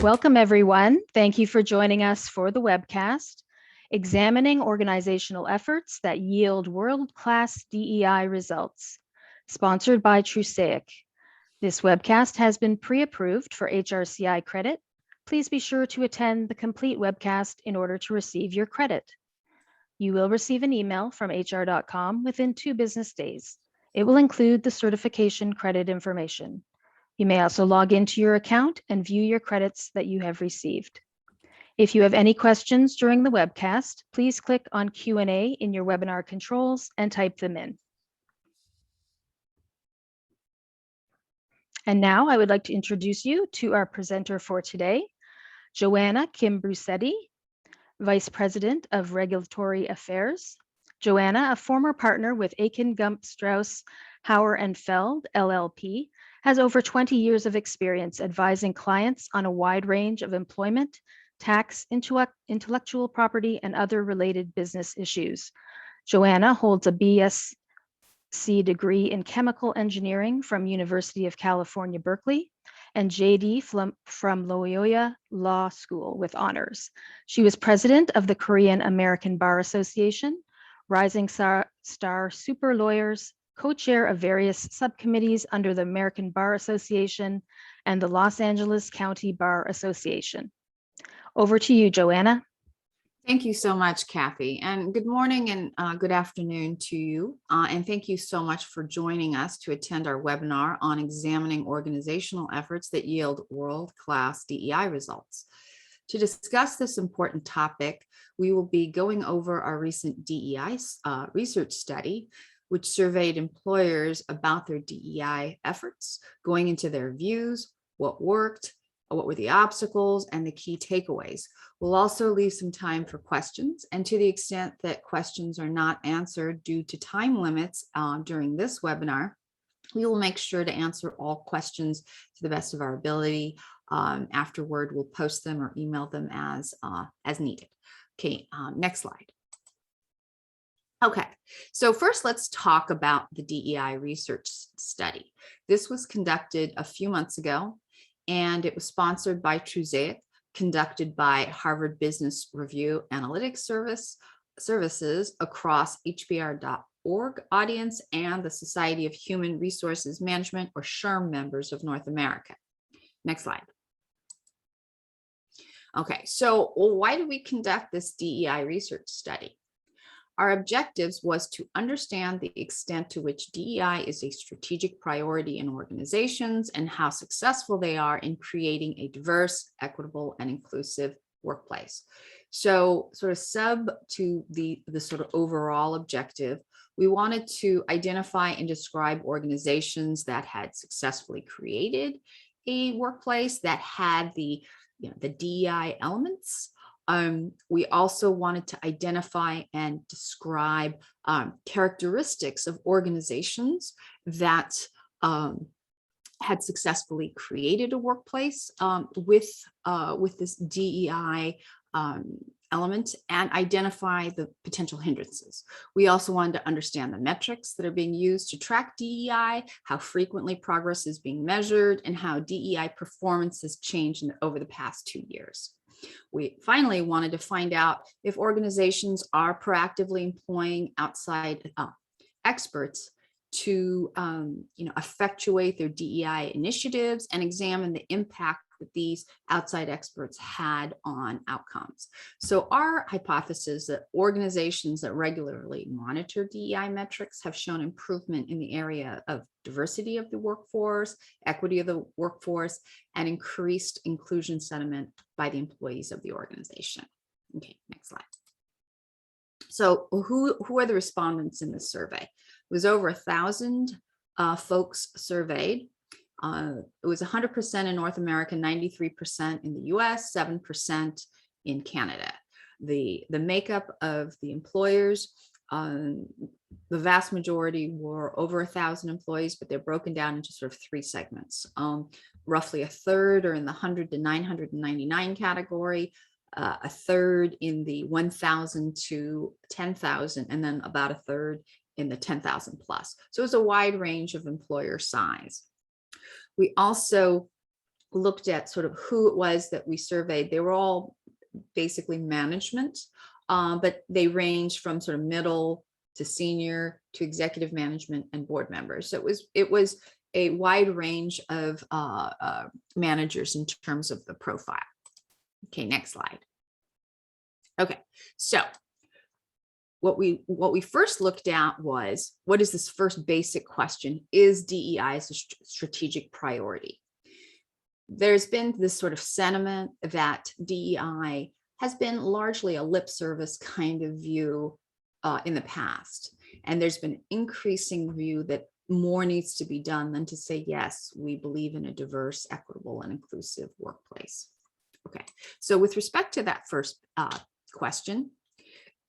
Welcome, everyone. Thank you for joining us for the webcast, Examining Organizational Efforts that Yield World-Class DEI Results, sponsored by Trusaic. This webcast has been pre-approved for HRCI credit. Please be sure to attend the complete webcast in order to receive your credit. You will receive an email from hr.com within 2 business days. It will include the certification credit information. You may also log into your account and view your credits that you have received. If you have any questions during the webcast, please click on Q&A in your webinar controls and type them in. And now I would like to introduce you to our presenter for today, Joanna Kim Brusetti, Vice President of Regulatory Affairs. Joanna, a former partner with Aiken Gump Strauss Hauer and Feld, LLP, has over 20 years of experience advising clients on a wide range of employment, tax, intellectual property, and other related business issues. Joanna holds a BSc degree in chemical engineering from University of California, Berkeley, and JD from Loyola Law School with honors. She was president of the Korean American Bar Association, Rising Star Super Lawyers, co-chair of various subcommittees under the American Bar Association and the Los Angeles County Bar Association. Over to you, Joanna. Thank you so much, Kathy, and good morning and good afternoon to you. And thank you so much for joining us to attend our webinar on examining organizational efforts that yield world-class DEI results. To discuss this important topic, we will be going over our recent DEI research study, which surveyed employers about their DEI efforts, going into their views, what worked, what were the obstacles, and the key takeaways. We'll also leave some time for questions, and to the extent that questions are not answered due to time limits during this webinar, we will make sure to answer all questions to the best of our ability. Afterward, we'll post them or email them as needed. Okay, next slide. Okay, so first let's talk about the DEI research study. This was conducted a few months ago, and it was sponsored by Trusaic, conducted by Harvard Business Review Analytics Services across HBR.org audience and the Society of Human Resources Management, or SHRM, members of North America. Next slide. Okay, so why did we conduct this DEI research study? Our objectives was to understand the extent to which DEI is a strategic priority in organizations and how successful they are in creating a diverse, equitable, and inclusive workplace. So sort of sub to the sort of overall objective, we wanted to identify and describe organizations that had successfully created a workplace that had the DEI elements. We also wanted to identify and describe characteristics of organizations that had successfully created a workplace with this DEI element, and identify the potential hindrances. We also wanted to understand the metrics that are being used to track DEI, how frequently progress is being measured, and how DEI performance has changed over the past 2 years. We finally wanted to find out if organizations are proactively employing outside experts to effectuate their DEI initiatives and examine the impact that these outside experts had on outcomes. So our hypothesis that organizations that regularly monitor DEI metrics have shown improvement in the area of diversity of the workforce, equity of the workforce, and increased inclusion sentiment by the employees of the organization. Okay, next slide. So who are the respondents in this survey? It was over 1,000 folks surveyed. It was 100% in North America, 93% in the US, 7% in Canada. The makeup of the employers, the vast majority were over 1,000 employees, but they're broken down into sort of 3 segments. Roughly a third are in the 100 to 999 category, a third in the 1,000 to 10,000, and then about a third in the 10,000 plus. So it's a wide range of employer size. We also looked at sort of who it was that we surveyed. They were all basically management, but they range from sort of middle to senior to executive management and board members. So it was a wide range of managers in terms of the profile. Okay, next slide. Okay, so what we first looked at was, what is this first basic question? Is DEI a strategic priority? There's been this sort of sentiment that DEI has been largely a lip service kind of view in the past. And there's been increasing view that more needs to be done than to say, yes, we believe in a diverse, equitable, and inclusive workplace. Okay, so with respect to that first question,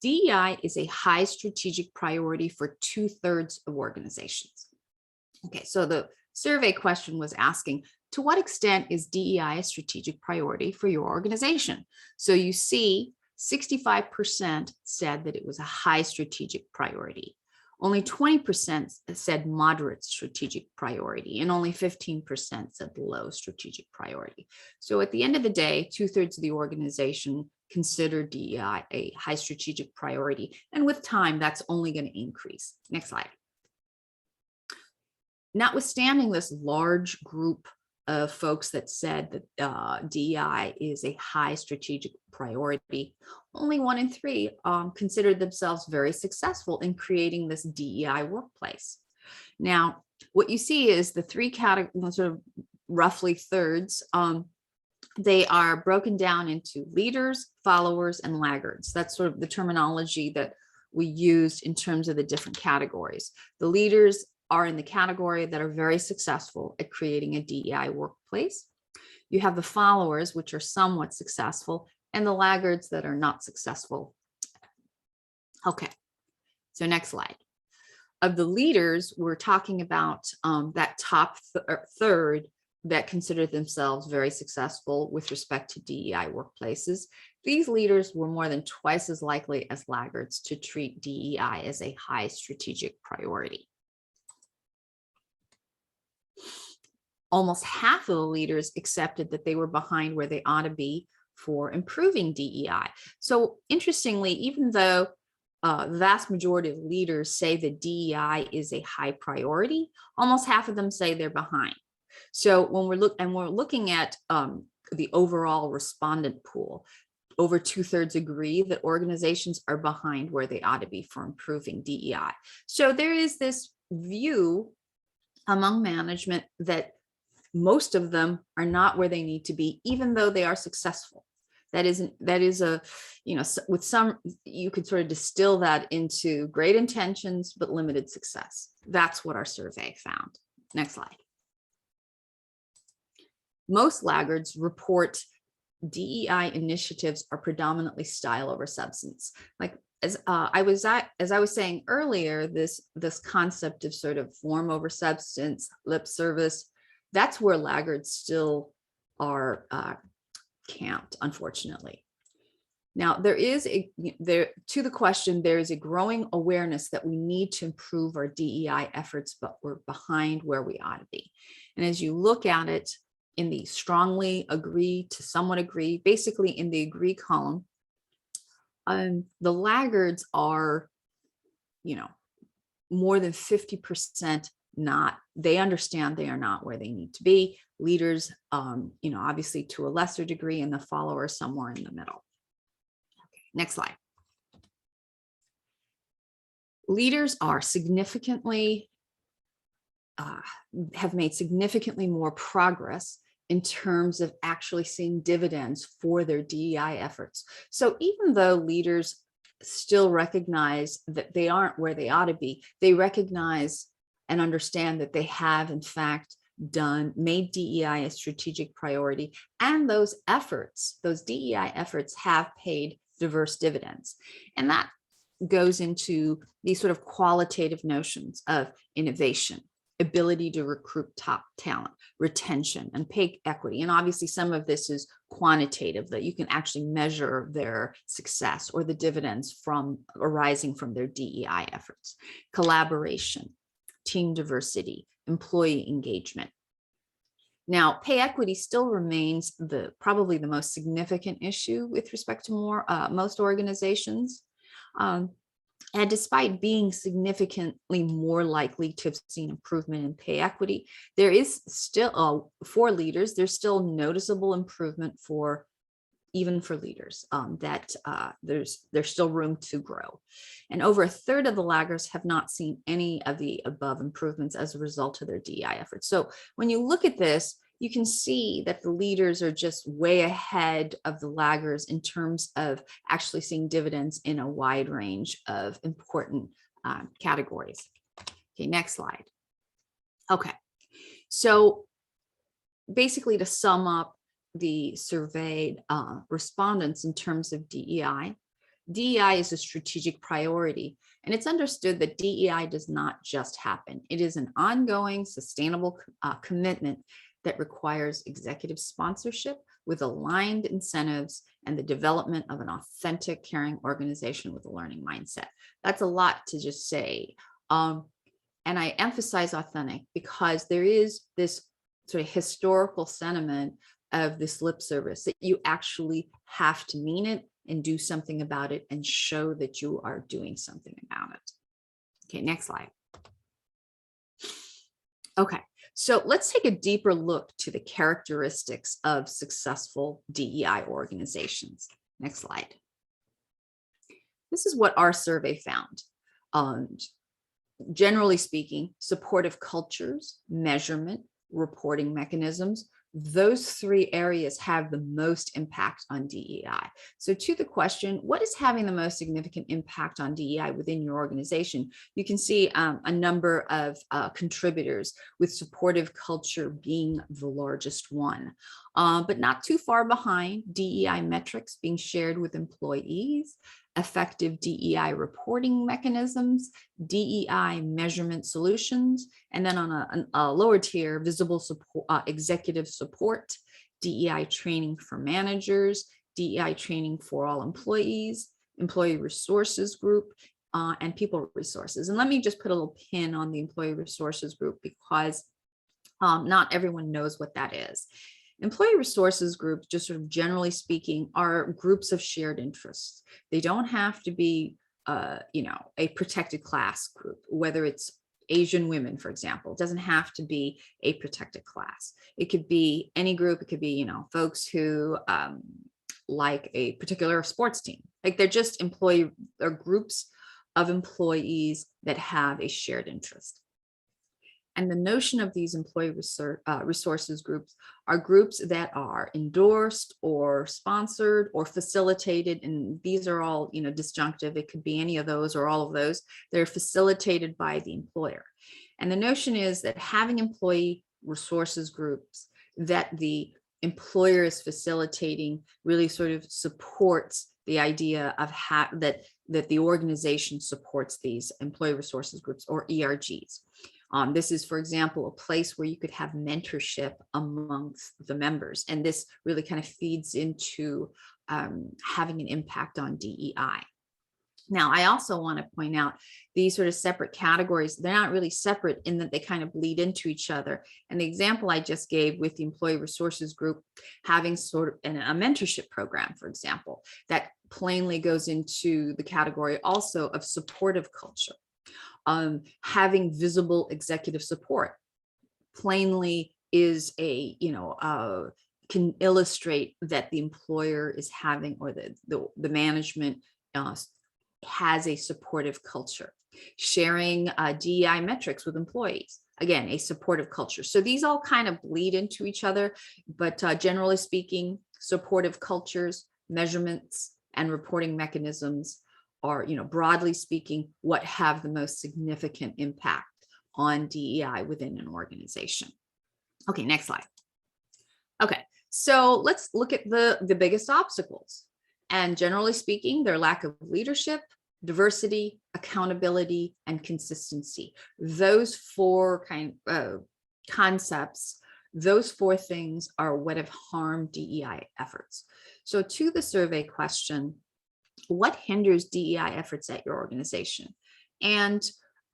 DEI is a high strategic priority for 2/3 of organizations. Okay, so the survey question was asking, to what extent is DEI a strategic priority for your organization? So you see 65% said that it was a high strategic priority. Only 20% said moderate strategic priority, and only 15% said low strategic priority. So at the end of the day, 2/3 of the organization consider DEI a high strategic priority. And with time, that's only going to increase. Next slide. Notwithstanding this large group of folks that said that DEI is a high strategic priority, only 1 in 3 considered themselves very successful in creating this DEI workplace. Now, what you see is the 3 categories, sort of roughly thirds, they are broken down into leaders, followers, and laggards. That's sort of the terminology that we used in terms of the different categories. The leaders are in the category that are very successful at creating a DEI workplace. You have the followers, which are somewhat successful, and the laggards that are not successful. Okay, so next slide. Of the leaders, we're talking about that top third that consider themselves very successful with respect to DEI workplaces. These leaders were more than twice as likely as laggards to treat DEI as a high strategic priority. Almost half of the leaders accepted that they were behind where they ought to be for improving DEI. So interestingly, even though the vast majority of leaders say that DEI is a high priority, almost half of them say they're behind. So when we're looking at the overall respondent pool, over 2/3 agree that organizations are behind where they ought to be for improving DEI. So there is this view among management that most of them are not where they need to be, even though they are successful. That is a, with some, you could sort of distill that into great intentions, but limited success. That's what our survey found. Next slide. Most laggards report DEI initiatives are predominantly style over substance. Like as I was saying earlier, this concept of sort of form over substance, lip service, that's where laggards still are camped, unfortunately. Now, to the question, there is a growing awareness that we need to improve our DEI efforts, but we're behind where we ought to be. And as you look at it in the strongly agree to somewhat agree, basically in the agree column, the laggards are, more than 50% not, they understand they are not where they need to be. Leaders, obviously to a lesser degree, and the followers somewhere in the middle. Okay, next slide. Leaders are significantly, have made significantly more progress in terms of actually seeing dividends for their DEI efforts. So even though leaders still recognize that they aren't where they ought to be, they recognize and understand that they have in fact made DEI a strategic priority, and those efforts, those DEI efforts have paid diverse dividends. And that goes into these sort of qualitative notions of innovation, ability to recruit top talent, retention, and pay equity. And obviously some of this is quantitative, that you can actually measure their success or the dividends arising from their DEI efforts. Collaboration, team diversity, employee engagement. Now, pay equity still remains probably the most significant issue with respect to most organizations. And despite being significantly more likely to have seen improvement in pay equity, there is still, for leaders, there's still noticeable improvement even for leaders, there's still room to grow. And over a third of the laggards have not seen any of the above improvements as a result of their DEI efforts. So when you look at this, you can see that the leaders are just way ahead of the laggards in terms of actually seeing dividends in a wide range of important categories. Okay, next slide. Okay, so basically to sum up the surveyed respondents in terms of DEI, DEI is a strategic priority, and it's understood that DEI does not just happen. It is an ongoing, sustainable commitment that requires executive sponsorship with aligned incentives and the development of an authentic, caring organization with a learning mindset. That's a lot to just say. And I emphasize authentic because there is this sort of historical sentiment of this lip service that you actually have to mean it and do something about it and show that you are doing something about it. Okay, next slide. Okay, so let's take a deeper look to the characteristics of successful DEI organizations. Next slide. This is what our survey found. Generally speaking, supportive cultures, measurement, reporting mechanisms, those three areas have the most impact on DEI. So to the question, what is having the most significant impact on DEI within your organization? You can see a number of contributors, with supportive culture being the largest one, but not too far behind. DEI metrics being shared with employees, effective DEI reporting mechanisms, DEI measurement solutions, and then on a lower tier, visible support, executive support, DEI training for managers, DEI training for all employees, employee resources group, and people resources. And let me just put a little pin on the employee resources group because not everyone knows what that is. Employee resources groups, just sort of generally speaking, are groups of shared interests. They don't have to be, a protected class group, whether it's Asian women, for example. It doesn't have to be a protected class. It could be any group. It could be, folks who like a particular sports team. Like they're just groups of employees that have a shared interest. And the notion of these employee resources groups are groups that are endorsed or sponsored or facilitated. And these are all, disjunctive. It could be any of those or all of those. They're facilitated by the employer. And the notion is that having employee resources groups that the employer is facilitating really sort of supports the idea of that the organization supports these employee resources groups, or ERGs. This is, for example, a place where you could have mentorship amongst the members. And this really kind of feeds into having an impact on DEI. Now, I also want to point out these sort of separate categories. They're not really separate in that they kind of bleed into each other. And the example I just gave with the employee resources group having sort of a mentorship program, for example, that plainly goes into the category also of supportive culture. Having visible executive support plainly is can illustrate that the employer is having, or the management has a supportive culture. Sharing DEI metrics with employees, again, a supportive culture. So these all kind of bleed into each other, but generally speaking, supportive cultures, measurements, and reporting mechanisms are, broadly speaking, what have the most significant impact on DEI within an organization. Okay, next slide. Okay, so let's look at the biggest obstacles. And generally speaking, their lack of leadership, diversity, accountability, and consistency. Those four concepts, those four things are what have harmed DEI efforts. So to the survey question, what hinders DEI efforts at your organization? And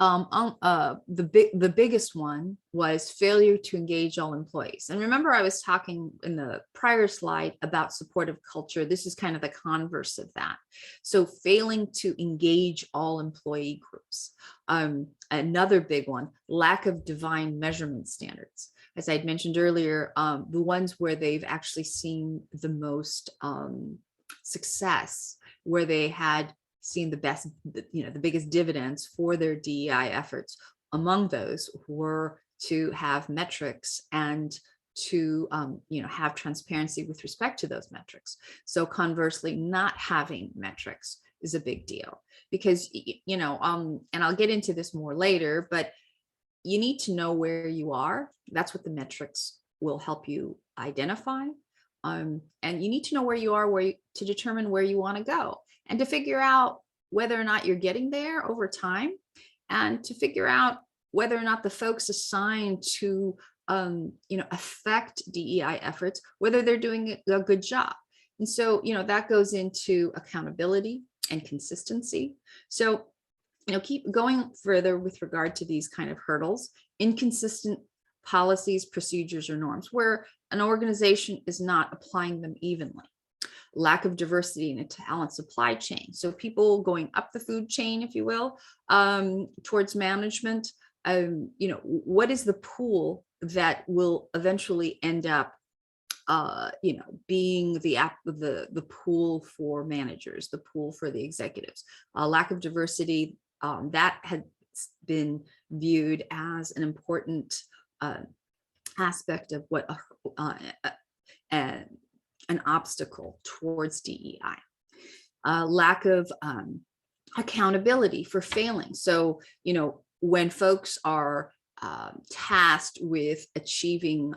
The biggest one was failure to engage all employees. And remember, I was talking in the prior slide about supportive culture. This is kind of the converse of that. So failing to engage all employee groups. Another big one, lack of divine measurement standards. As I'd mentioned earlier, the ones where they've actually seen the most success, where they had seen the best, the biggest dividends for their DEI efforts. Among those were to have metrics and to have transparency with respect to those metrics. So conversely, not having metrics is a big deal because and I'll get into this more later, but you need to know where you are. That's what the metrics will help you identify. And you need to know where you are, to determine where you want to go, and to figure out whether or not you're getting there over time, and to figure out whether or not the folks assigned to affect DEI efforts, whether they're doing a good job. And so that goes into accountability and consistency. So keep going further with regard to these kind of hurdles. Inconsistent policies, procedures, or norms where an organization is not applying them evenly. Lack of diversity in a talent supply chain. So people going up the food chain, if you will, towards management. What is the pool that will eventually end up being the pool for managers, the pool for the executives? Lack of diversity, that had been viewed as an important aspect of what an obstacle towards DEI. Lack of accountability for failing. So, when folks are tasked with achieving,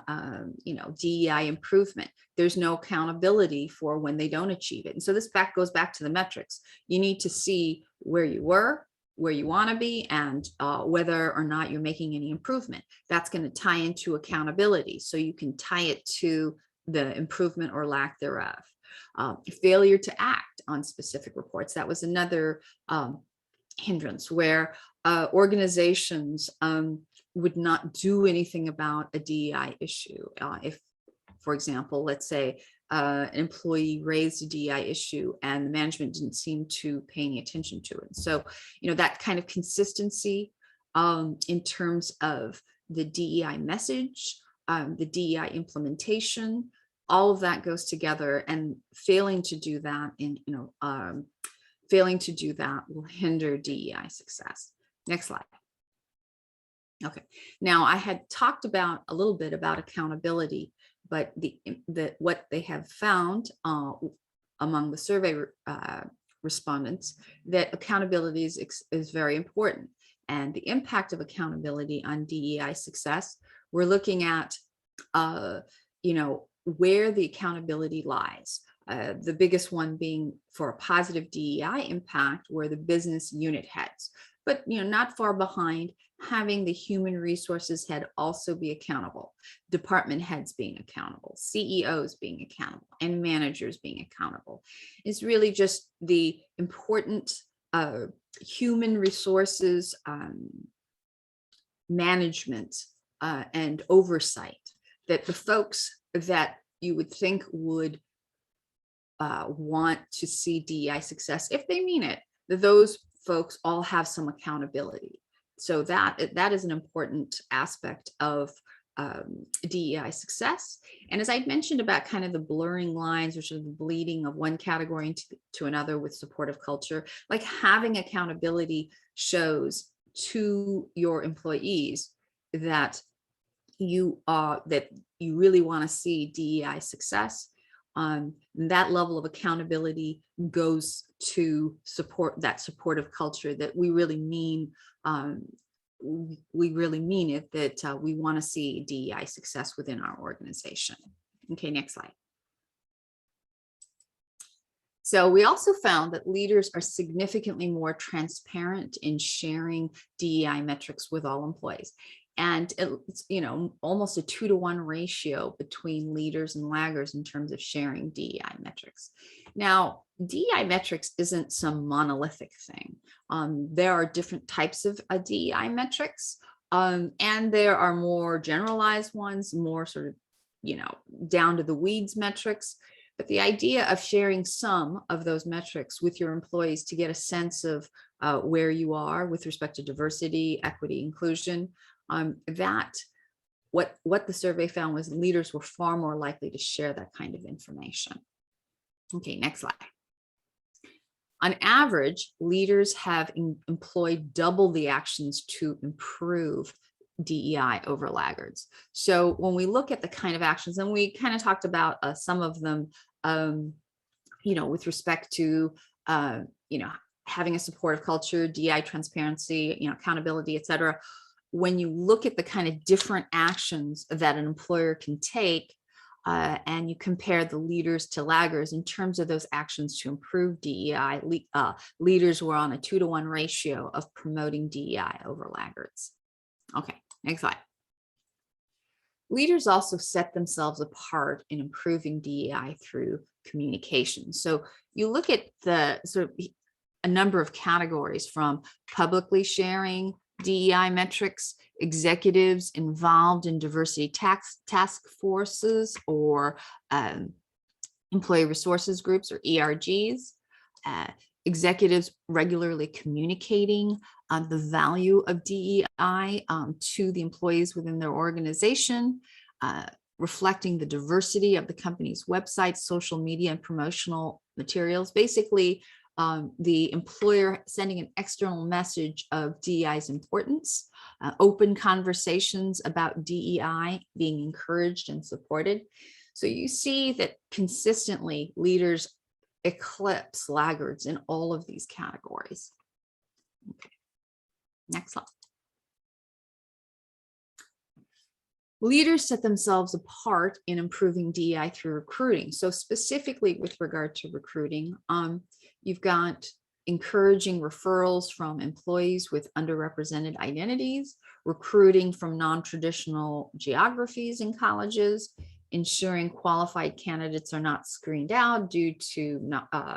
DEI improvement, there's no accountability for when they don't achieve it. And so this goes back to the metrics. You need to see where you were, where you want to be, and whether or not you're making any improvement. That's going to tie into accountability. So you can tie it to the improvement or lack thereof. Failure to act on specific reports. That was another hindrance where organizations would not do anything about a DEI issue. If, for example, let's say an employee raised a DEI issue and the management didn't seem to pay any attention to it. So, that kind of consistency in terms of the DEI message, the DEI implementation, all of that goes together, and failing to do that will hinder DEI success. Next slide. Okay, now I had talked a little bit about accountability, but what they have found among the survey respondents, that accountability is very important, and the impact of accountability on DEI success. We're looking at where the accountability lies. The biggest one being for a positive DEI impact, where the business unit heads, but not far behind, having the human resources head also be accountable, department heads being accountable, CEOs being accountable, and managers being accountable. It's really just the important human resources management and oversight that the folks that you would think would want to see DEI success, if they mean it, that those folks all have some accountability. So that is an important aspect of DEI success. And as I mentioned about kind of the blurring lines, or sort of the bleeding of one category to another with supportive culture, like having accountability shows to your employees that you really want to see DEI success. That level of accountability goes to support that supportive culture, that we really mean it, that we want to see DEI success within our organization. Okay, next slide. So we also found that leaders are significantly more transparent in sharing DEI metrics with all employees. And it's, almost a 2-to-1 ratio between leaders and laggards in terms of sharing DEI metrics. Now, DEI metrics isn't some monolithic thing. There are different types of DEI metrics, and there are more generalized ones, more sort of, down to the weeds metrics. But the idea of sharing some of those metrics with your employees to get a sense of where you are with respect to diversity, equity, inclusion, that what the survey found was leaders were far more likely to share that kind of information. Okay, next slide. On average, leaders have employed double the actions to improve DEI over laggards. So when we look at the kind of actions, and we kind of talked about some of them, with respect to, having a supportive culture, DEI transparency, accountability, et cetera. When you look at the kind of different actions that an employer can take, and you compare the leaders to laggards in terms of those actions to improve DEI, leaders were on a 2-to-1 ratio of promoting DEI over laggards. Okay, next slide. Leaders also set themselves apart in improving DEI through communication. So you look at the sort of a number of categories, from publicly sharing DEI metrics, executives involved in diversity task forces or employee resources groups or ERGs, executives regularly communicating the value of DEI to the employees within their organization, reflecting the diversity of the company's website, social media, and promotional materials. Basically, the employer sending an external message of DEI's importance, open conversations about DEI being encouraged and supported. So you see that consistently leaders eclipse laggards in all of these categories. Okay. Next slide. Leaders set themselves apart in improving DEI through recruiting. So specifically with regard to recruiting, you've got encouraging referrals from employees with underrepresented identities, recruiting from non-traditional geographies in colleges, ensuring qualified candidates are not screened out due to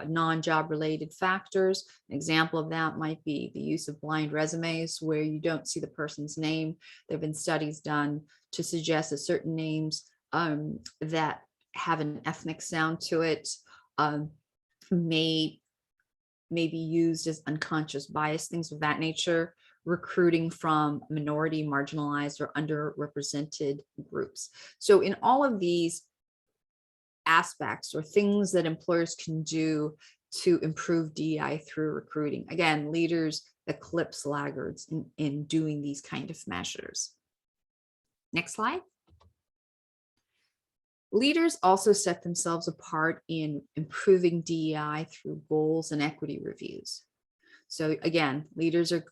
non-job related factors. An example of that might be the use of blind resumes where you don't see the person's name. There have been studies done to suggest that certain names that have an ethnic sound to it may be used as unconscious bias, things of that nature. Recruiting from minority, marginalized, or underrepresented groups. So in all of these aspects or things that employers can do to improve DEI through recruiting, again, leaders eclipse laggards in doing these kind of measures. Next slide. Leaders also set themselves apart in improving DEI through goals and equity reviews. So again, leaders are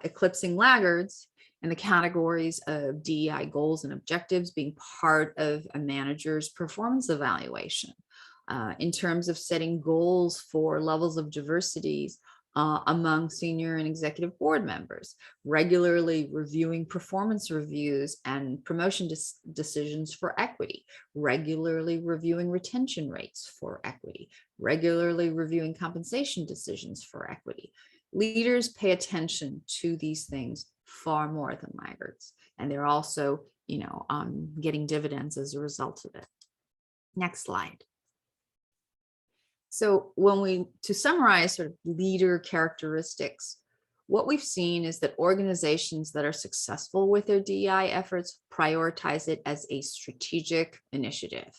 eclipsing laggards in the categories of DEI goals and objectives being part of a manager's performance evaluation. In terms of setting goals for levels of diversity among senior and executive board members, regularly reviewing performance reviews and promotion decisions for equity, regularly reviewing retention rates for equity, regularly reviewing compensation decisions for equity. Leaders pay attention to these things far more than laggards, and they're also, getting dividends as a result of it. Next slide. So to summarize sort of leader characteristics, what we've seen is that organizations that are successful with their DEI efforts prioritize it as a strategic initiative.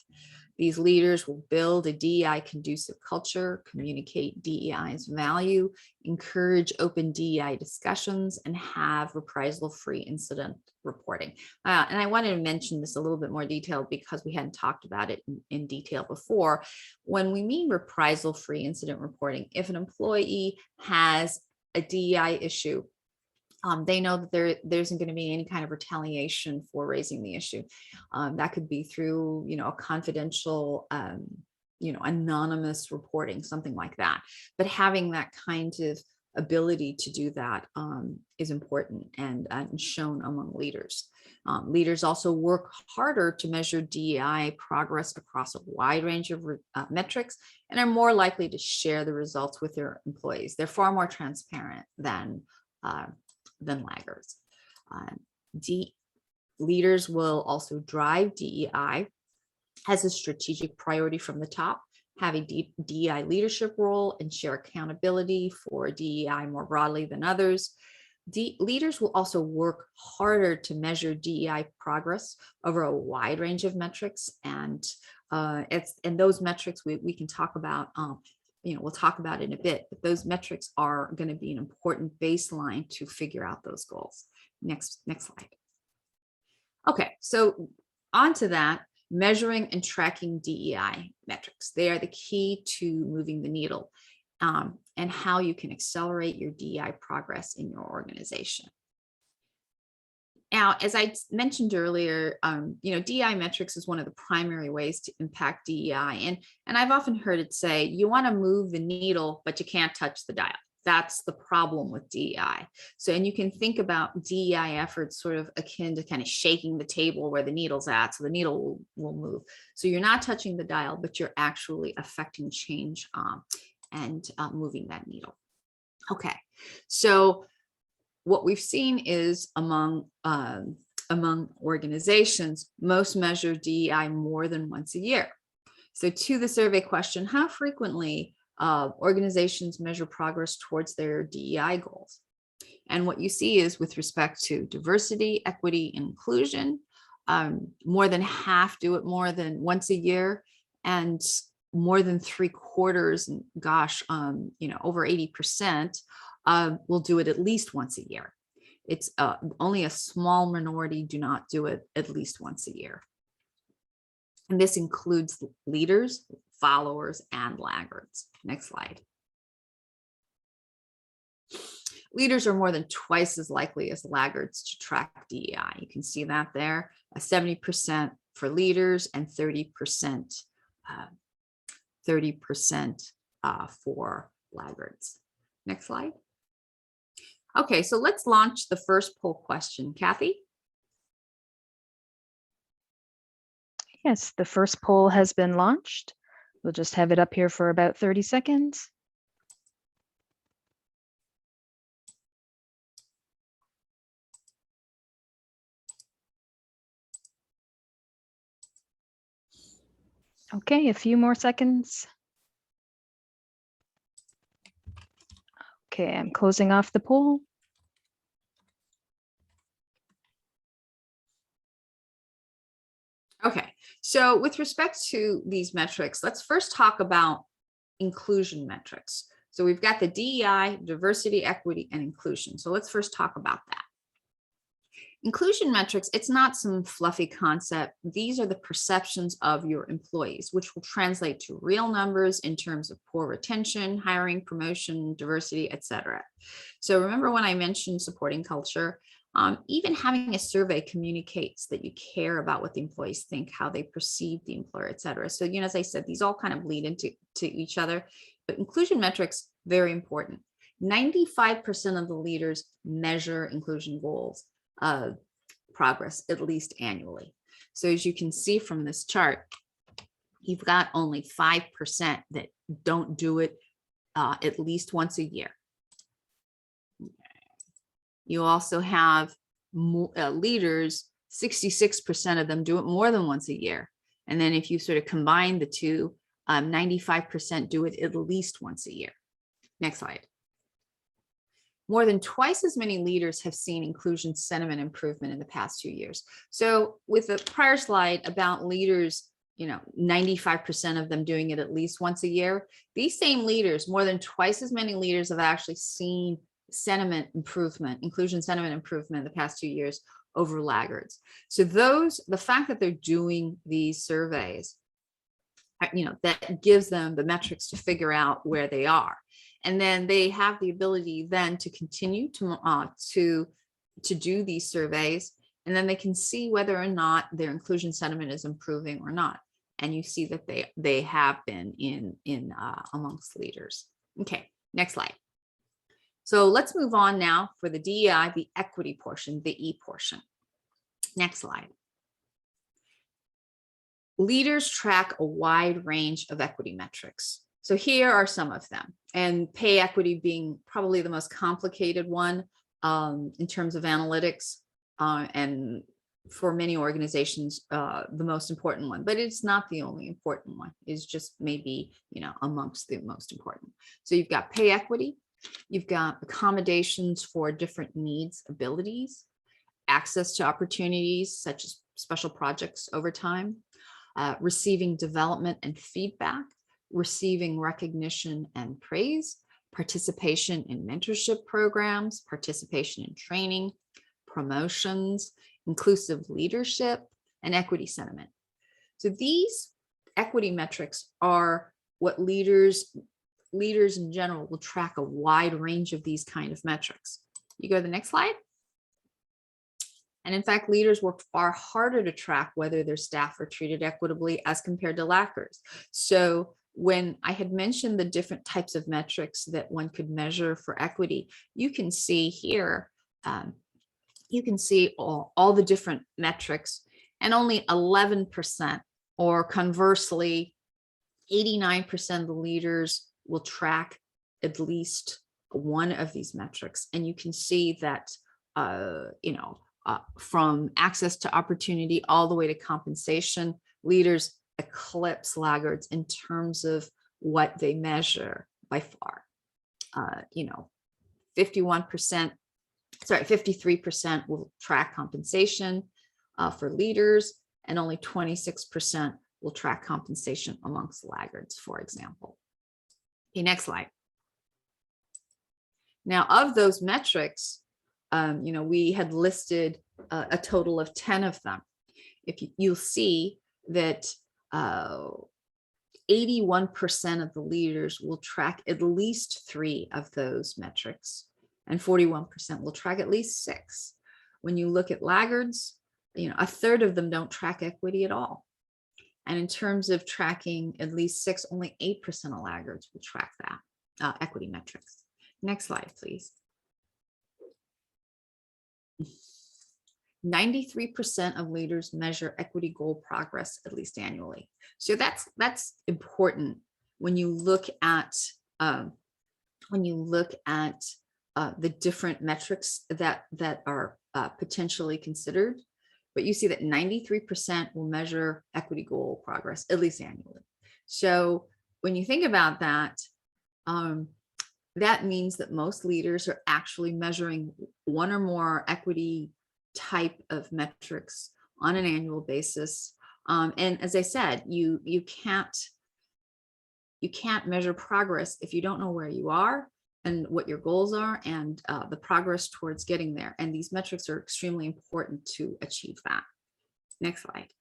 These leaders will build a DEI conducive culture, communicate DEI's value, encourage open DEI discussions, and have reprisal-free incident reporting. And I wanted to mention this a little bit more detailed because we hadn't talked about it in detail before. When we mean reprisal-free incident reporting, if an employee has a DEI issue, they know that there isn't going to be any kind of retaliation for raising the issue. That could be through, a confidential, anonymous reporting, something like that. But having that kind of ability to do that is important and shown among leaders. Leaders also work harder to measure DEI progress across a wide range of metrics and are more likely to share the results with their employees. They're far more transparent than laggards. Leaders will also drive DEI as a strategic priority from the top, have a DEI leadership role, and share accountability for DEI more broadly than others. Leaders will also work harder to measure DEI progress over a wide range of metrics, and those metrics we can talk about. We'll talk about in a bit, but those metrics are going to be an important baseline to figure out those goals. Next slide. Okay, so on to that. Measuring and tracking DEI metrics. They are the key to moving the needle and how you can accelerate your DEI progress in your organization. Now, as I mentioned earlier, DEI metrics is one of the primary ways to impact DEI. And I've often heard it say, you want to move the needle, but you can't touch the dial. That's the problem with DEI. And you can think about DEI efforts sort of akin to kind of shaking the table where the needle's at, so the needle will move. So you're not touching the dial, but you're actually affecting change and moving that needle. Okay, so what we've seen is among organizations, most measure DEI more than once a year. So to the survey question, how frequently organizations measure progress towards their DEI goals? And what you see is with respect to diversity, equity, and inclusion, more than half do it more than once a year, and more than 3/4, and over 80% will do it at least once a year. It's only a small minority do not do it at least once a year. And this includes leaders, followers, and laggards. Next slide. Leaders are more than twice as likely as laggards to track DEI. You can see that there, 70% for leaders and 30% for laggards. Next slide. Okay, so let's launch the first poll question. Kathy? Yes, the first poll has been launched. We'll just have it up here for about 30 seconds. Okay, a few more seconds. Okay, I'm closing off the poll. Okay, so with respect to these metrics, let's first talk about inclusion metrics. So we've got the DEI, diversity, equity, and inclusion. So let's first talk about that. Inclusion metrics, it's not some fluffy concept. These are the perceptions of your employees, which will translate to real numbers in terms of poor retention, hiring, promotion, diversity, etc. So remember when I mentioned supporting culture, even having a survey communicates that you care about what the employees think, how they perceive the employer, etc. So, as I said, these all kind of lead into each other, but inclusion metrics, very important. 95% of the leaders measure inclusion goals progress at least annually. So as you can see from this chart, you've got only 5% that don't do it at least once a year. You also have leaders, 66% of them do it more than once a year. And then if you sort of combine the two, 95% do it at least once a year. Next slide. More than twice as many leaders have seen inclusion sentiment improvement in the past 2 years. So with the prior slide about leaders, 95% of them doing it at least once a year, these same leaders, more than twice as many leaders have actually seen sentiment improvement, inclusion sentiment improvement in the past 2 years over laggards. So the fact that they're doing these surveys, that gives them the metrics to figure out where they are. And then they have the ability then to continue to do these surveys, and then they can see whether or not their inclusion sentiment is improving or not. And you see that they have been in amongst leaders. Okay, next slide. So let's move on now for the DEI, the equity portion, the E portion. Next slide. Leaders track a wide range of equity metrics. So here are some of them, and pay equity being probably the most complicated one in terms of analytics, and for many organizations, the most important one, but it's not the only important one. It's just maybe, amongst the most important. So you've got pay equity, you've got accommodations for different needs, abilities, access to opportunities such as special projects over time, receiving development and feedback, receiving recognition and praise, participation in mentorship programs, participation in training, promotions, inclusive leadership, and equity sentiment. So these equity metrics are what leaders in general will track a wide range of these kind of metrics. You go to the next slide. And in fact, leaders work far harder to track whether their staff are treated equitably as compared to lackers. So when I had mentioned the different types of metrics that one could measure for equity, you can see here, you can see all the different metrics, and only 11%, or conversely, 89% of the leaders will track at least one of these metrics. And you can see that, from access to opportunity all the way to compensation, leaders eclipse laggards in terms of what they measure by far. 53% will track compensation for leaders, and only 26% will track compensation amongst laggards, for example. Okay, next slide. Now, of those metrics, we had listed a total of 10 of them. If you'll see that 81% of the leaders will track at least 3 of those metrics, and 41% will track at least 6. When you look at laggards, a third of them don't track equity at all. And in terms of tracking at least 6, only 8% of laggards will track that equity metrics. Next slide, please. 93% of leaders measure equity goal progress at least annually. So that's important when you look at the different metrics that are potentially considered. But you see that 93% will measure equity goal progress at least annually. So when you think about that, that means that most leaders are actually measuring one or more equity type of metrics on an annual basis. And as I said, you can't measure progress if you don't know where you are and what your goals are, and the progress towards getting there. And these metrics are extremely important to achieve that. Next slide.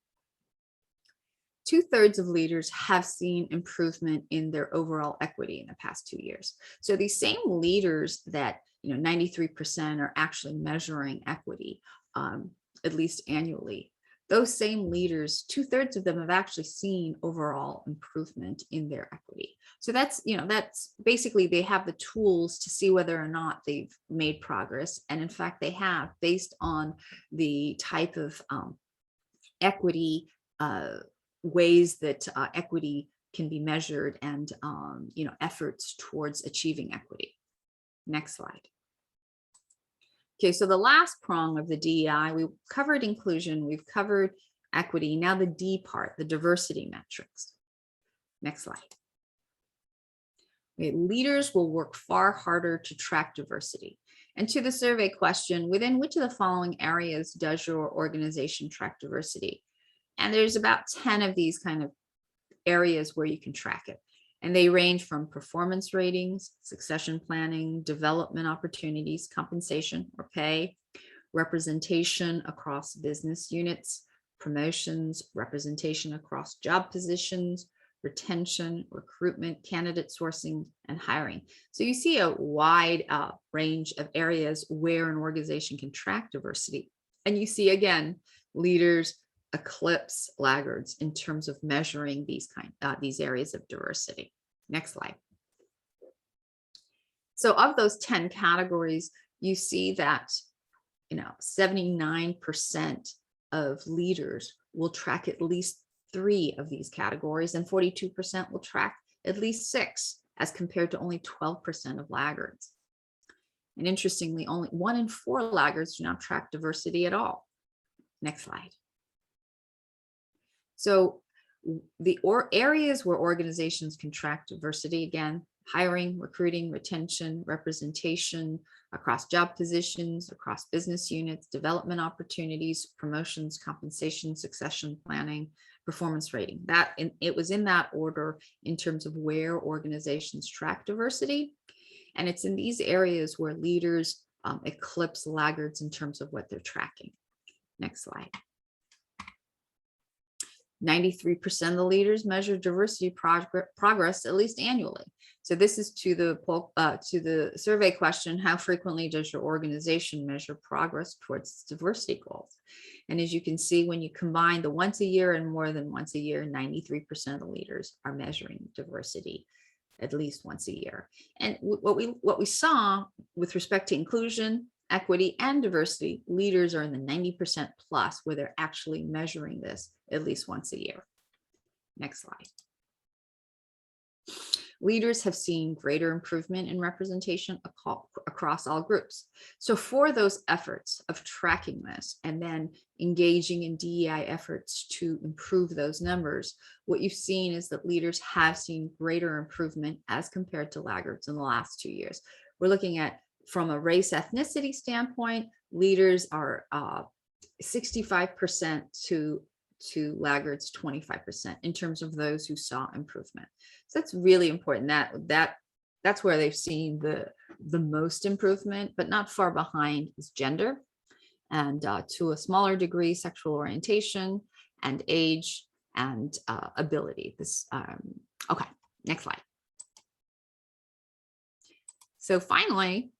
2/3 of leaders have seen improvement in their overall equity in the past 2 years. So these same leaders that 93% are actually measuring equity at least annually, those same leaders, 2/3 of them have actually seen overall improvement in their equity. So that's basically, they have the tools to see whether or not they've made progress. And in fact, they have, based on the type of equity ways that equity can be measured, and efforts towards achieving equity. Next slide. Okay, so the last prong of the DEI, we covered inclusion, we've covered equity. Now the D part, the diversity metrics. Next slide. Okay, leaders will work far harder to track diversity. And to the survey question, within which of the following areas does your organization track diversity? And there's about 10 of these kind of areas where you can track it. And they range from performance ratings, succession planning, development opportunities, compensation or pay, representation across business units, promotions, representation across job positions, retention, recruitment, candidate sourcing, and hiring. So you see a wide range of areas where an organization can track diversity. And you see, again, leaders eclipse laggards in terms of measuring these areas of diversity. Next slide. So of those 10 categories, you see that 79% of leaders will track at least 3 of these categories, and 42% will track at least 6, as compared to only 12% of laggards. And interestingly, only 1 in 4 laggards do not track diversity at all. Next slide. So the areas where organizations can track diversity, again, hiring, recruiting, retention, representation across job positions, across business units, development opportunities, promotions, compensation, succession planning, performance rating. It was in that order in terms of where organizations track diversity. And it's in these areas where leaders eclipse laggards in terms of what they're tracking. Next slide. 93% of the leaders measure diversity progress at least annually. So this is to the survey question: how frequently does your organization measure progress towards its diversity goals? And as you can see, when you combine the once a year and more than once a year, 93% of the leaders are measuring diversity at least once a year. And what we saw with respect to inclusion, equity, and diversity, leaders are in the 90% plus where they're actually measuring this at least once a year. Next slide. Leaders have seen greater improvement in representation across all groups. So for those efforts of tracking this and then engaging in DEI efforts to improve those numbers, what you've seen is that leaders have seen greater improvement as compared to laggards in the last 2 years. We're looking at, from a race ethnicity standpoint, leaders are 65% to laggards 25% in terms of those who saw improvement. So that's really important. That's where they've seen the most improvement, but not far behind is gender, and to a smaller degree, sexual orientation and age and ability. Okay, next slide. So finally,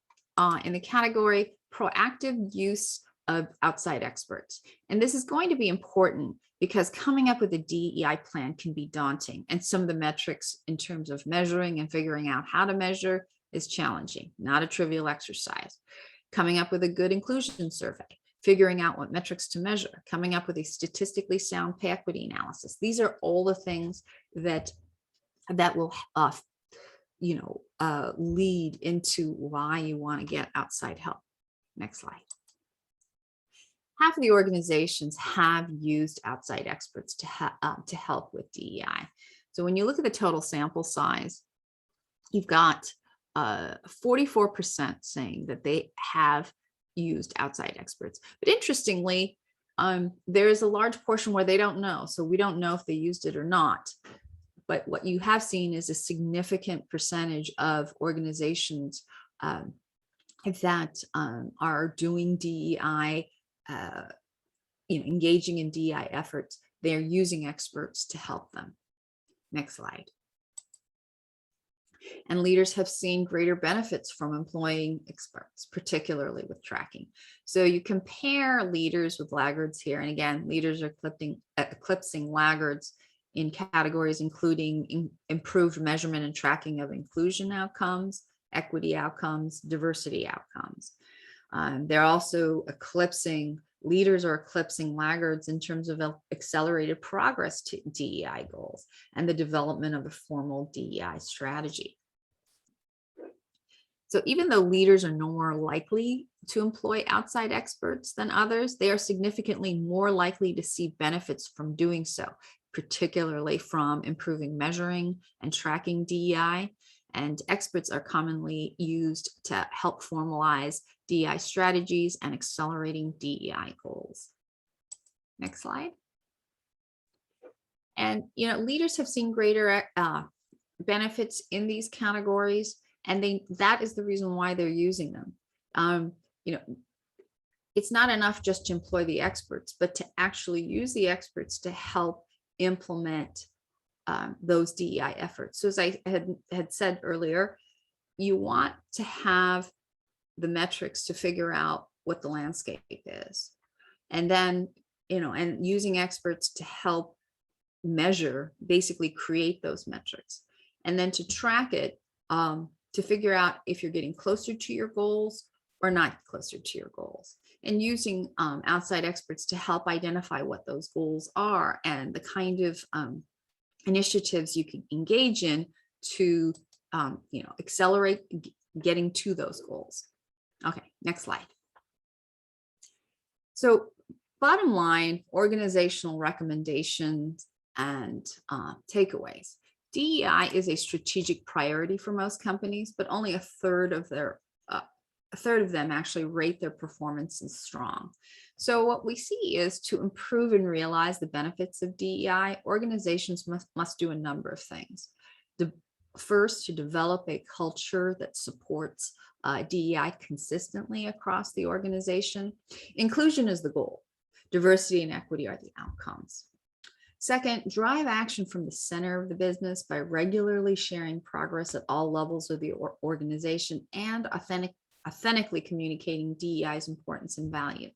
in the category proactive use of outside experts. And this is going to be important because coming up with a DEI plan can be daunting. And some of the metrics in terms of measuring and figuring out how to measure is challenging, not a trivial exercise. Coming up with a good inclusion survey, figuring out what metrics to measure, coming up with a statistically sound pay equity analysis. These are all the things that will lead into why you want to get outside help. Next slide. Half of the organizations have used outside experts to help with DEI. So when you look at the total sample size, you've got 44% saying that they have used outside experts. But interestingly, there is a large portion where they don't know. So we don't know if they used it or not. But what you have seen is a significant percentage of organizations that are doing DEI, engaging in DEI efforts. They're using experts to help them. Next slide. And leaders have seen greater benefits from employing experts, particularly with tracking. So you compare leaders with laggards here. And again, leaders are eclipsing laggards in categories including improved measurement and tracking of inclusion outcomes, equity outcomes, diversity outcomes. They're also leaders are eclipsing laggards in terms of accelerated progress to DEI goals and the development of a formal DEI strategy. So even though leaders are no more likely to employ outside experts than others, they are significantly more likely to see benefits from doing so, particularly from improving measuring and tracking DEI. And experts are commonly used to help formalize DEI strategies and accelerating DEI goals. Next slide. And leaders have seen greater benefits in these categories, and that is the reason why they're using them. It's not enough just to employ the experts, but to actually use the experts to help implement those DEI efforts. So as I had said earlier, you want to have the metrics to figure out what the landscape is. And then, and using experts to help measure, basically create those metrics. And then to track it, to figure out if you're getting closer to your goals or not closer to your goals, and using outside experts to help identify what those goals are and the kind of initiatives you can engage in to accelerate getting to those goals. Okay, next slide. So bottom line, organizational recommendations and takeaways. DEI is a strategic priority for most companies, but only a third of them actually rate their performance as strong. So what we see is, to improve and realize the benefits of DEI, organizations must do a number of things. First, to develop a culture that supports DEI consistently across the organization. Inclusion is the goal. Diversity and equity are the outcomes. Second, drive action from the center of the business by regularly sharing progress at all levels of the organization and authentically communicating DEI's importance and value.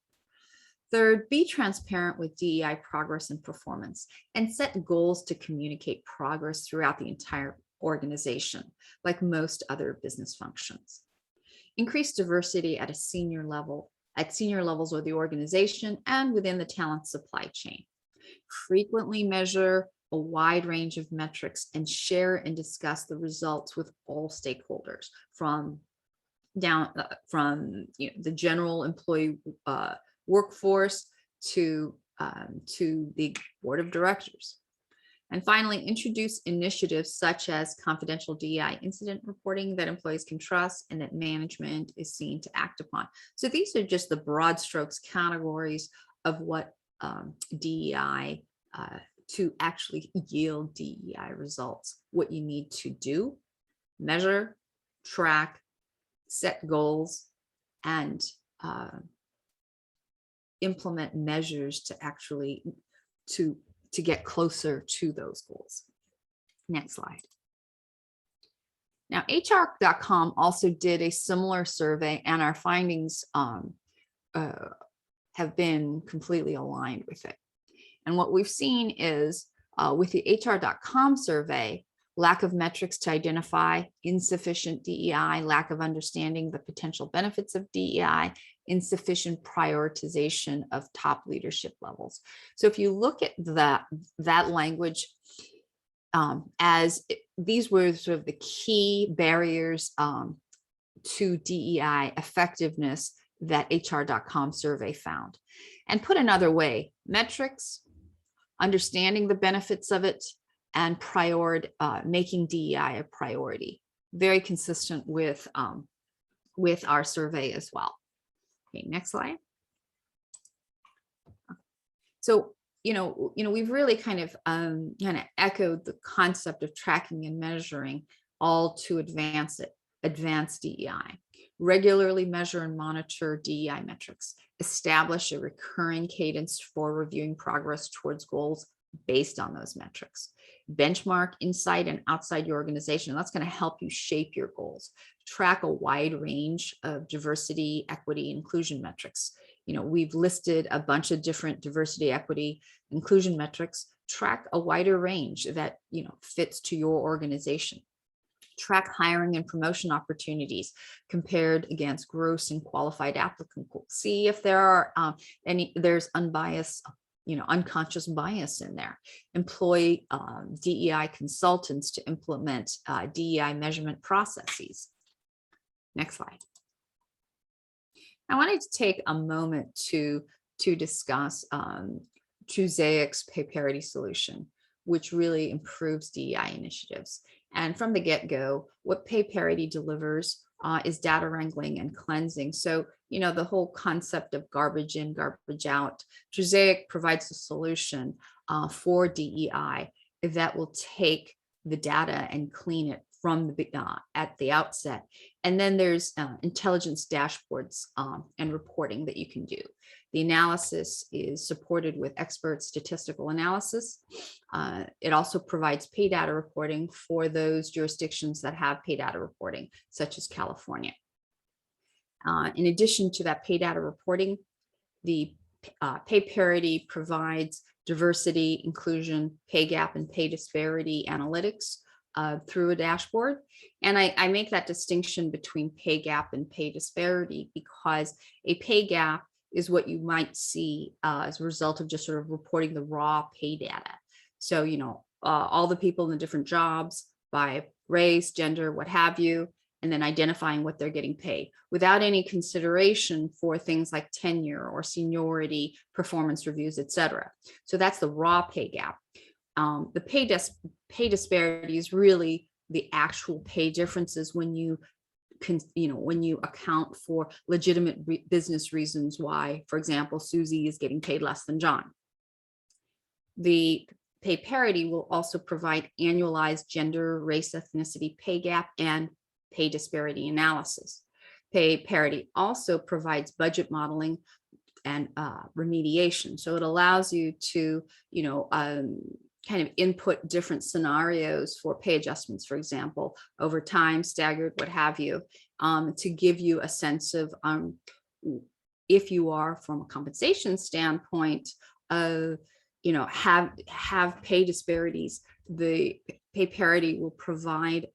Third, be transparent with DEI progress and performance, and set goals to communicate progress throughout the entire organization, like most other business functions. Increase diversity at senior levels of the organization and within the talent supply chain. Frequently measure a wide range of metrics and share and discuss the results with all stakeholders, from the general employee workforce to the board of directors. And finally, introduce initiatives such as confidential DEI incident reporting that employees can trust and that management is seen to act upon. So these are just the broad strokes categories of what DEI to actually yield DEI results, what you need to do: measure, track, set goals, and implement measures to actually to get closer to those goals. Next slide. Now, HR.com also did a similar survey, and our findings have been completely aligned with it. And what we've seen is with the HR.com survey, lack of metrics to identify insufficient DEI, lack of understanding the potential benefits of DEI, insufficient prioritization of top leadership levels. So if you look at that language, these were sort of the key barriers to DEI effectiveness that HR.com survey found. And put another way, metrics, understanding the benefits of it, and making DEI a priority. Very consistent with our survey as well. Okay, next slide. So, we've really kind of echoed the concept of tracking and measuring, all to advance DEI. Regularly measure and monitor DEI metrics. Establish a recurring cadence for reviewing progress towards goals based on those metrics. Benchmark inside and outside your organization. That's going to help you shape your goals. Track a wide range of diversity, equity, inclusion metrics. We've listed a bunch of different diversity, equity, inclusion metrics. Track a wider range that fits to your organization. Track hiring and promotion opportunities compared against gross and qualified applicant pools. See if there are there's unbiased, unconscious bias in there. Employ DEI consultants to implement DEI measurement processes. Next slide. I wanted to take a moment to discuss Trusaic's PayParity solution, which really improves DEI initiatives. And from the get-go, what PayParity delivers is data wrangling and cleansing. So, the whole concept of garbage in, garbage out. Trusaic provides a solution for DEI that will take the data and clean it from at the outset. And then there's intelligence dashboards and reporting that you can do. The analysis is supported with expert statistical analysis. It also provides pay data reporting for those jurisdictions that have pay data reporting, such as California. In addition to that pay data reporting, the PayParity provides diversity, inclusion, pay gap, and pay disparity analytics through a dashboard. And I make that distinction between pay gap and pay disparity because a pay gap is what you might see as a result of just sort of reporting the raw pay data. So, all the people in the different jobs by race, gender, what have you, and then identifying what they're getting paid without any consideration for things like tenure or seniority, performance reviews, et cetera. So that's the raw pay gap. The pay disparity is really the actual pay differences when you account for legitimate business reasons why, for example, Susie is getting paid less than John. The PayParity will also provide annualized gender, race, ethnicity pay gap and pay disparity analysis. PayParity also provides budget modeling and remediation. So it allows you to, kind of input different scenarios for pay adjustments, for example, over time, staggered, what have you, to give you a sense of if you are, from a compensation standpoint, have pay disparities. The PayParity will provide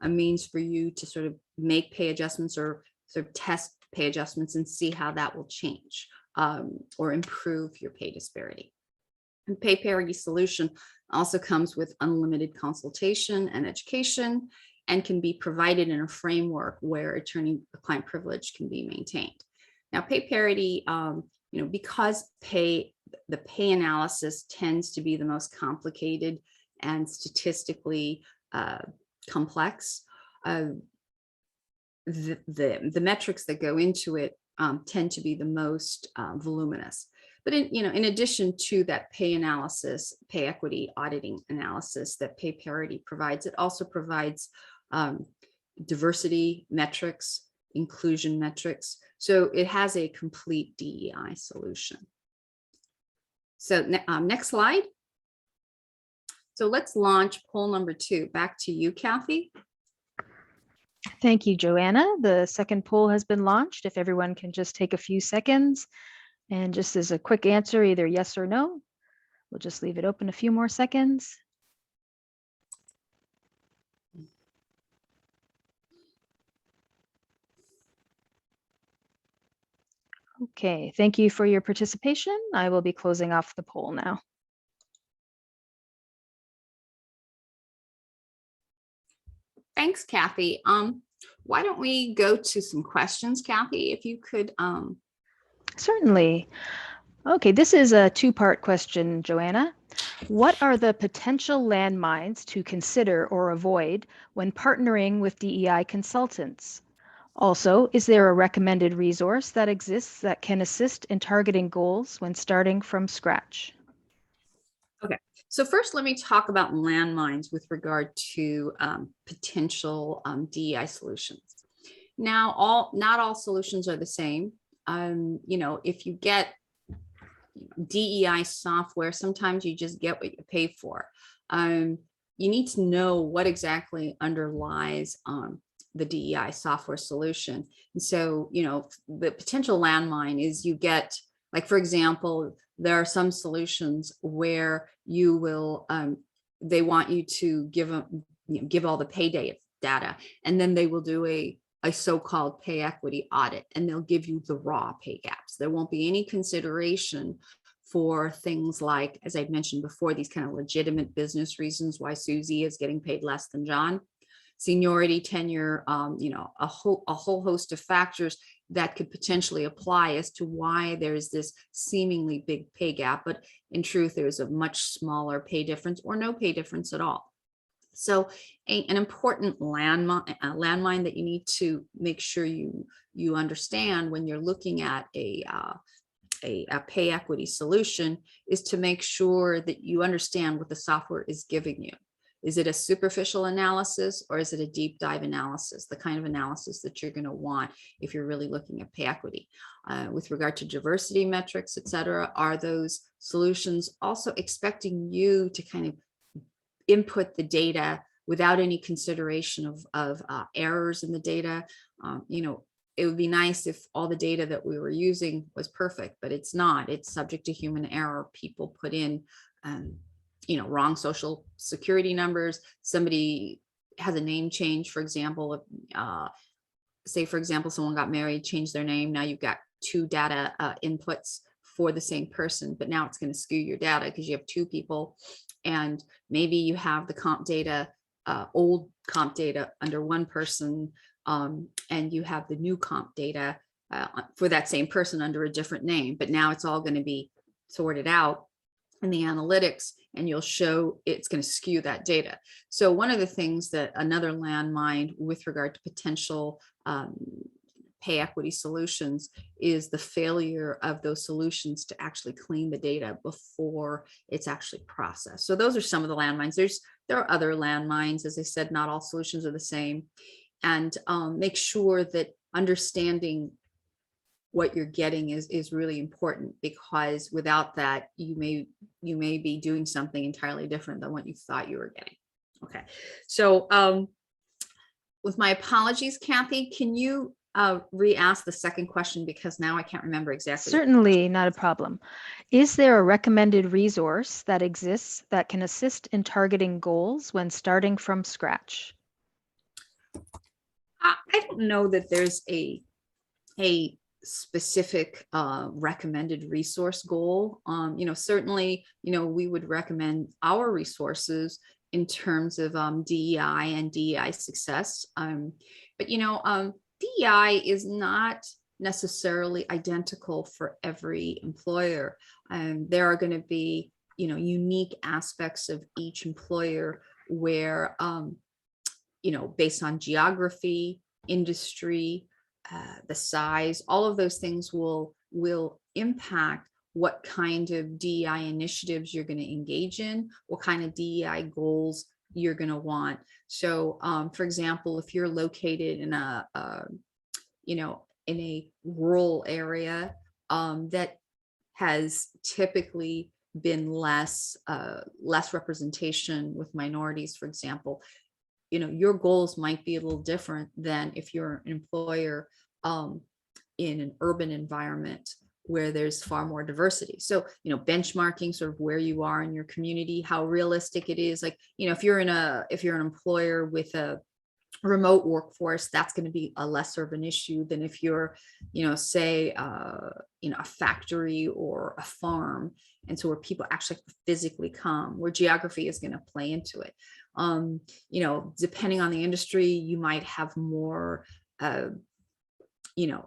a means for you to sort of make pay adjustments or sort of test pay adjustments and see how that will change or improve your pay disparity. And PayParity solution also comes with unlimited consultation and education and can be provided in a framework where attorney-client privilege can be maintained. Now, PayParity, because the pay analysis tends to be the most complicated and statistically complex, the metrics that go into it tend to be the most voluminous. But in addition to that pay analysis, pay equity auditing analysis that PayParity provides, it also provides diversity metrics, inclusion metrics. So it has a complete DEI solution. So next slide. So let's launch poll number 2. Back to you, Kathy. Thank you, Joanna. The second poll has been launched. If everyone can just take a few seconds and just as a quick answer, either yes or no, we'll just leave it open a few more seconds. Okay, thank you for your participation. I will be closing off the poll now. Thanks, Kathy. Why don't we go to some questions, Kathy, if you could. Certainly. Okay, this is a two-part question, Joanna. What are the potential landmines to consider or avoid when partnering with DEI consultants? Also, is there a recommended resource that exists that can assist in targeting goals when starting from scratch? Okay, so first let me talk about landmines with regard to potential DEI solutions. Now, not all solutions are the same. If you get DEI software, sometimes you just get what you pay for. You need to know what exactly underlies the DEI software solution. And so, the potential landmine is you get, like, for example, there are some solutions where you will, they want you to give all the pay data, and then they will do a so-called pay equity audit, and they'll give you the raw pay gaps. There won't be any consideration for things like, as I mentioned before, these kind of legitimate business reasons why Susie is getting paid less than John, seniority, tenure, a whole host of factors that could potentially apply as to why there's this seemingly big pay gap, but in truth, there's a much smaller pay difference or no pay difference at all. So an important landmine that you need to make sure you understand when you're looking at a pay equity solution is to make sure that you understand what the software is giving you. Is it a superficial analysis or is it a deep dive analysis, the kind of analysis that you're going to want if you're really looking at pay equity? With regard to diversity metrics, et cetera, are those solutions also expecting you to kind of input the data without any consideration of errors in the data? It would be nice if all the data that we were using was perfect, but it's not. It's subject to human error. People put in, wrong social security numbers. Somebody has a name change, for example, say, for example, someone got married, changed their name. Now you've got two data inputs for the same person, but now it's going to skew your data because you have two people. And maybe you have the comp data, old comp data under one person, and you have the new comp data for that same person under a different name. But now it's all going to be sorted out in the analytics, and you'll show it's going to skew that data. So one of the things that another landmine with regard to potential pay equity solutions is the failure of those solutions to actually clean the data before it's actually processed. So those are some of the landmines. There are other landmines. As I said, not all solutions are the same. And make sure that understanding what you're getting is really important, because without that, you may be doing something entirely different than what you thought you were getting. Okay, so with my apologies, Kathy, can you re-ask the second question, because now I can't remember exactly. Certainly, not a problem. Is there a recommended resource that exists that can assist in targeting goals when starting from scratch? I don't know that there's a specific recommended resource goal. Certainly, we would recommend our resources in terms of DEI and DEI success. But DEI is not necessarily identical for every employer. There are going to be, unique aspects of each employer where, based on geography, industry, the size, all of those things will impact what kind of DEI initiatives you're going to engage in, what kind of DEI goals you're going to want. So, for example, if you're located in in a rural area that has typically been less representation with minorities, for example, your goals might be a little different than if you're an employer in an urban environment where there's far more diversity. So, benchmarking sort of where you are in your community, how realistic it is. Like, if you're an employer with a remote workforce, that's going to be a lesser of an issue than if you're, say, a factory or a farm. And so where people actually physically come, where geography is going to play into it. Depending on the industry, you might have more,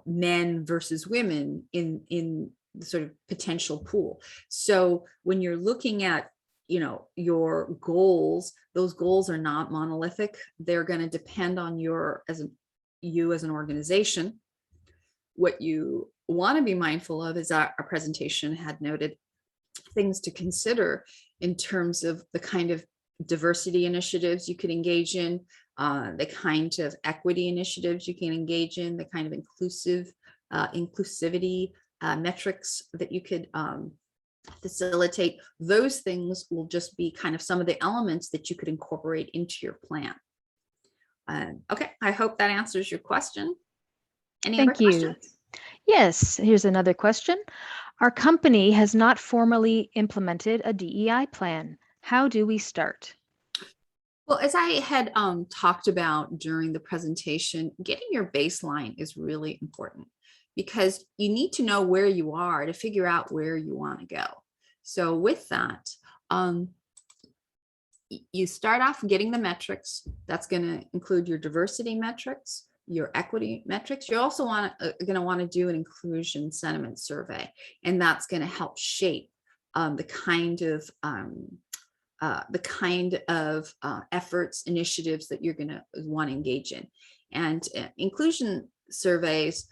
men versus women in the sort of potential pool. So when you're looking at, your goals, those goals are not monolithic. They're going to depend on you as an organization. What you want to be mindful of is our presentation had noted things to consider in terms of the kind of diversity initiatives you could engage in, the kind of equity initiatives you can engage in, the kind of inclusivity metrics that you could facilitate. Those things will just be kind of some of the elements that you could incorporate into your plan. Okay, I hope that answers your question. Any other questions? Yes, here's another question. Our company has not formally implemented a DEI plan. How do we start? Well, as I had talked about during the presentation, getting your baseline is really important, because you need to know where you are to figure out where you want to go. So with that, you start off getting the metrics. That's going to include your diversity metrics, your equity metrics. You're also going to want to do an inclusion sentiment survey, and that's going to help shape the kind of efforts, initiatives that you're going to want to engage in. And inclusion surveys,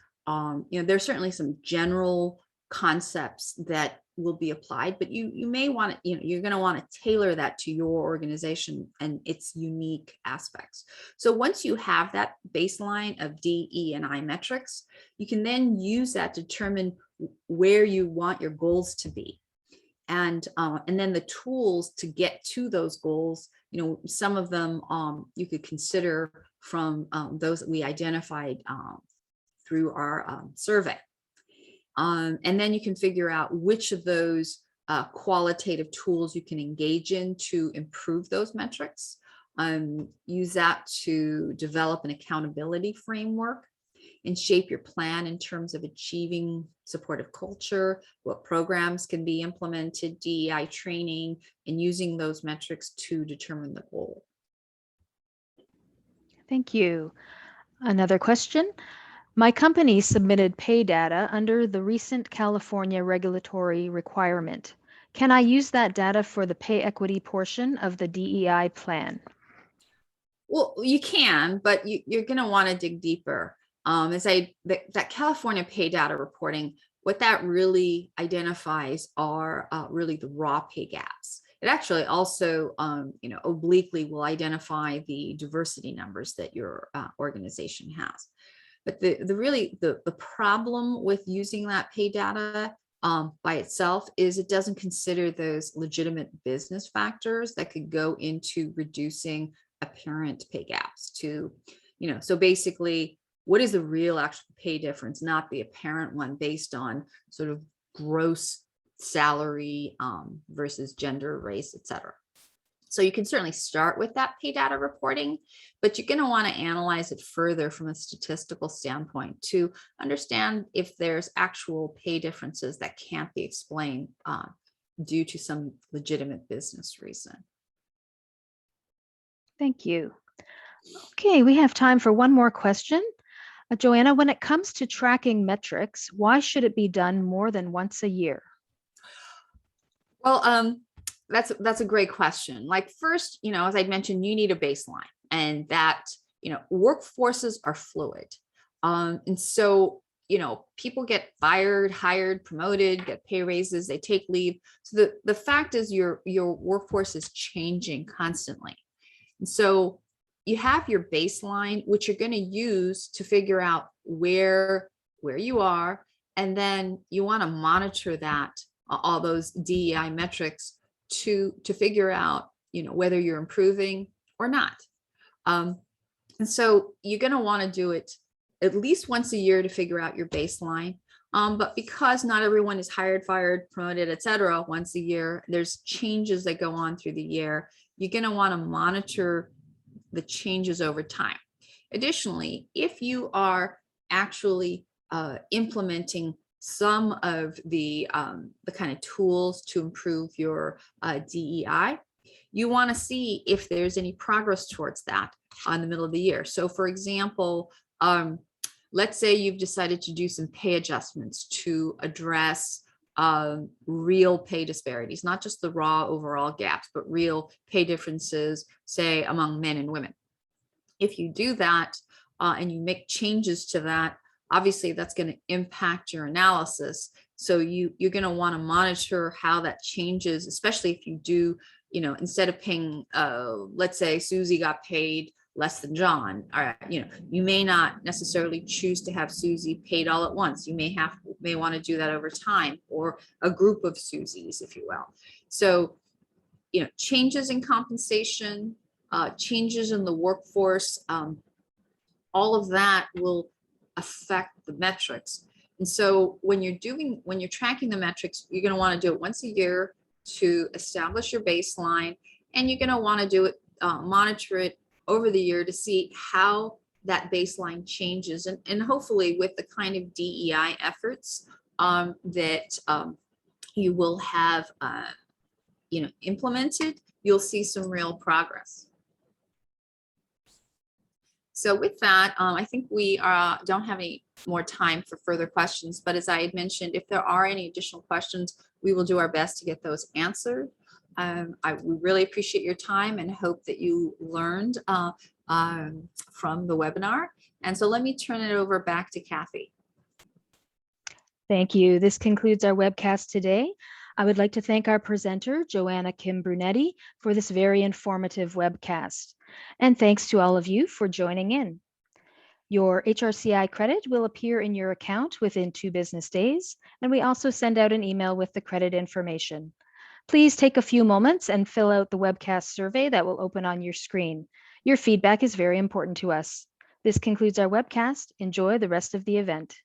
there's certainly some general concepts that will be applied, but you may want to, you're going to want to tailor that to your organization and its unique aspects. So once you have that baseline of D, E, and I metrics, you can then use that to determine where you want your goals to be. And then the tools to get to those goals, some of them you could consider from those that we identified through our survey. And then you can figure out which of those qualitative tools you can engage in to improve those metrics. Use that to develop an accountability framework and shape your plan in terms of achieving supportive culture, what programs can be implemented, DEI training, and using those metrics to determine the goal. Thank you. Another question. My company submitted pay data under the recent California regulatory requirement. Can I use that data for the pay equity portion of the DEI plan? Well, you can, but you're going to want to dig deeper. That California pay data reporting, what that really identifies are really the raw pay gaps. It actually also, obliquely will identify the diversity numbers that your organization has. But the problem with using that pay data by itself is it doesn't consider those legitimate business factors that could go into reducing apparent pay gaps to, so basically, what is the real actual pay difference, not the apparent one based on sort of gross salary versus gender, race, et cetera. So you can certainly start with that pay data reporting, but you're going to want to analyze it further from a statistical standpoint to understand if there's actual pay differences that can't be explained due to some legitimate business reason. Thank you. Okay, we have time for one more question. Joanna, when it comes to tracking metrics, why should it be done more than once a year? Well, that's a great question. Like first, as I mentioned, you need a baseline, and that, workforces are fluid. And so, people get fired, hired, promoted, get pay raises, they take leave. So the fact is your workforce is changing constantly. And so you have your baseline, which you're going to use to figure out where you are. And then you want to monitor that, all those DEI metrics to figure out, whether you're improving or not. And so you're going to want to do it at least once a year to figure out your baseline. But because not everyone is hired, fired, promoted, et cetera, once a year, there's changes that go on through the year. You're going to want to monitor the changes over time. Additionally, if you are actually implementing some of the kind of tools to improve your DEI, you want to see if there's any progress towards that on the middle of the year. So for example, let's say you've decided to do some pay adjustments to address real pay disparities, not just the raw overall gaps, but real pay differences, say among men and women. If you do that and you make changes to that, obviously that's going to impact your analysis. So you're going to want to monitor how that changes, especially if you do, instead of paying, let's say Susie got paid less than John, you may not necessarily choose to have Susie paid all at once. You may want to do that over time, or a group of Susies, if you will. So, changes in compensation, changes in the workforce, all of that will affect the metrics. And so when you're tracking the metrics, you're going to want to do it once a year to establish your baseline, and you're going to want to do it, monitor it over the year to see how that baseline changes, and hopefully with the kind of DEI efforts that you will have implemented, you'll see some real progress. So with that, I think we don't have any more time for further questions, but as I had mentioned, if there are any additional questions, we will do our best to get those answered. We really appreciate your time and hope that you learned from the webinar. And so let me turn it over back to Kathy. Thank you. This concludes our webcast today. I would like to thank our presenter, Joanna Kim Brunetti, for this very informative webcast. And thanks to all of you for joining in. Your HRCI credit will appear in your account within 2 business days, and we also send out an email with the credit information. Please take a few moments and fill out the webcast survey that will open on your screen. Your feedback is very important to us. This concludes our webcast. Enjoy the rest of the event.